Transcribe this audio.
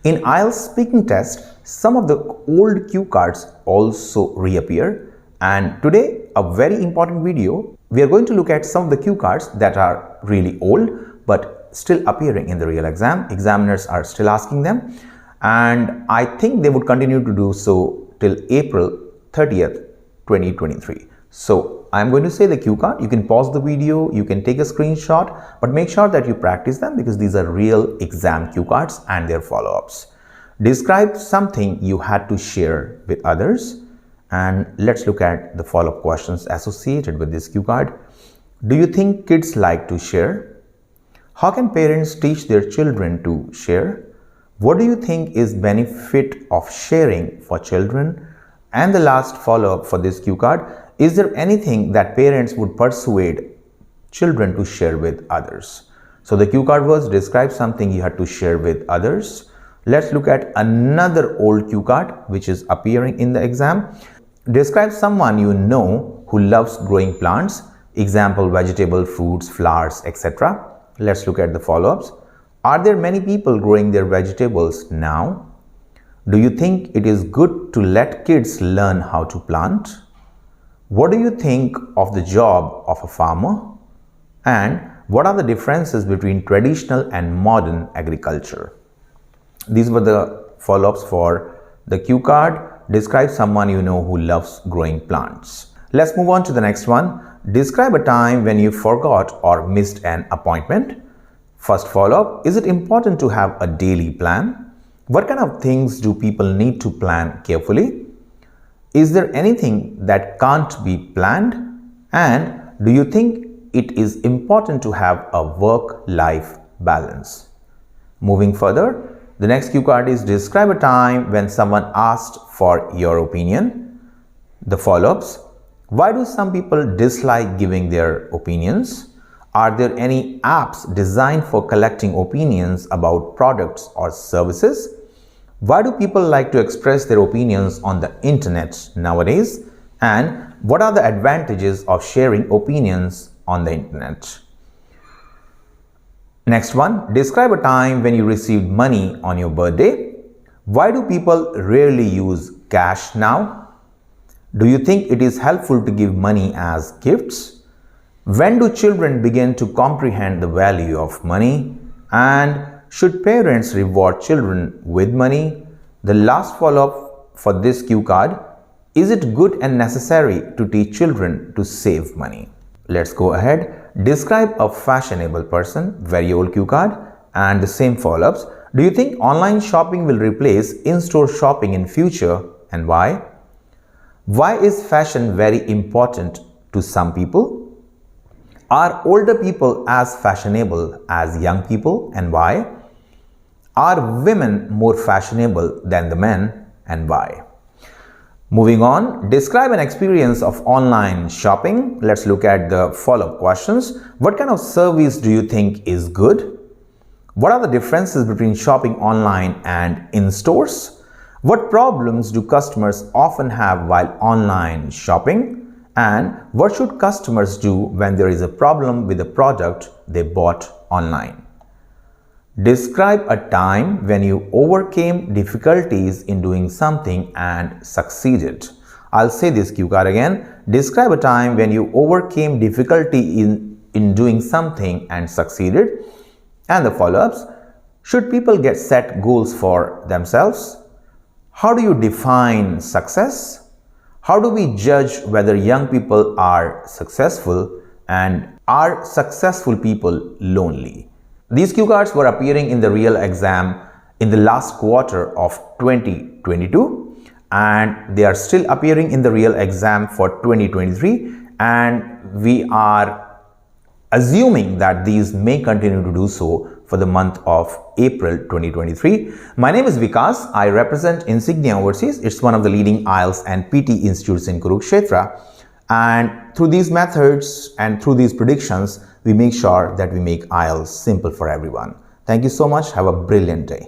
In IELTS speaking test, some of the old cue cards also reappear, and today a very important video. We are going to look at some of the cue cards that are really old but still appearing in the real exam. Examiners are still asking them, and I think they would continue to do so till April 30th, 2023. So I'm going to say the cue card. You can pause the video, you can take a screenshot, but make sure that you practice them because these are real exam cue cards and their follow-ups. Describe something you had to share with others, and let's look at the follow-up questions associated with this cue card. Do you think kids like to share? How can parents teach their children to share? What do you think is benefit of sharing for children? And the last follow-up for this cue card, is there anything that parents would persuade children to share with others? So the cue card was describe something you had to share with others. Let's look at another old cue card which is appearing in the exam. Describe someone you know who loves growing plants. Example, vegetable, fruits, flowers, etc. Let's look at the follow-ups. Are there many people growing their vegetables now? Do you think it is good to let kids learn how to plant? What do you think of the job of a farmer? And what are the differences between traditional and modern agriculture? These were the follow-ups for the cue card. Describe someone you know who loves growing plants. Let's move on to the next one. Describe a time when you forgot or missed an appointment. First follow-up, is it important to have a daily plan? What kind of things do people need to plan carefully? Is there anything that can't be planned? And do you think it is important to have a work-life balance? Moving further, the next cue card is describe a time when someone asked for your opinion. The follow-ups, why do some people dislike giving their opinions? Are there any apps designed for collecting opinions about products or services? Why do people like to express their opinions on the internet nowadays? And what are the advantages of sharing opinions on the internet? Next one, describe a time when you received money on your birthday. Why do people rarely use cash now? Do you think it is helpful to give money as gifts? When do children begin to comprehend the value of money? And should parents reward children with money? The last follow-up for this cue card, is it good and necessary to teach children to save money? Let's go ahead. Describe a fashionable person, very old cue card, and the same follow-ups. Do you think online shopping will replace in-store shopping in future, and why? Why is fashion very important to some people? Are older people as fashionable as young people, and why? Are women more fashionable than the men, and why? Moving on, describe an experience of online shopping. Let's look at the follow-up questions. What kind of service do you think is good? What are the differences between shopping online and in stores? What problems do customers often have while online shopping? And what should customers do when there is a problem with a product they bought online? Describe a time when you overcame difficulties in doing something and succeeded. I'll say this cue card again. Describe a time when you overcame difficulty in doing something and succeeded. And the follow-ups, should people get set goals for themselves? How do you define success? How do we judge whether young people are successful, and are successful people lonely? These cue cards were appearing in the real exam in the last quarter of 2022, and they are still appearing in the real exam for 2023, and we are assuming that these may continue to do so for the month of April 2023. My name is Vikas. I represent Insignia Overseas. It's one of the leading IELTS and PT institutes in Kurukshetra. And through these methods and through these predictions, we make sure that we make IELTS simple for everyone. Thank you so much. Have a brilliant day.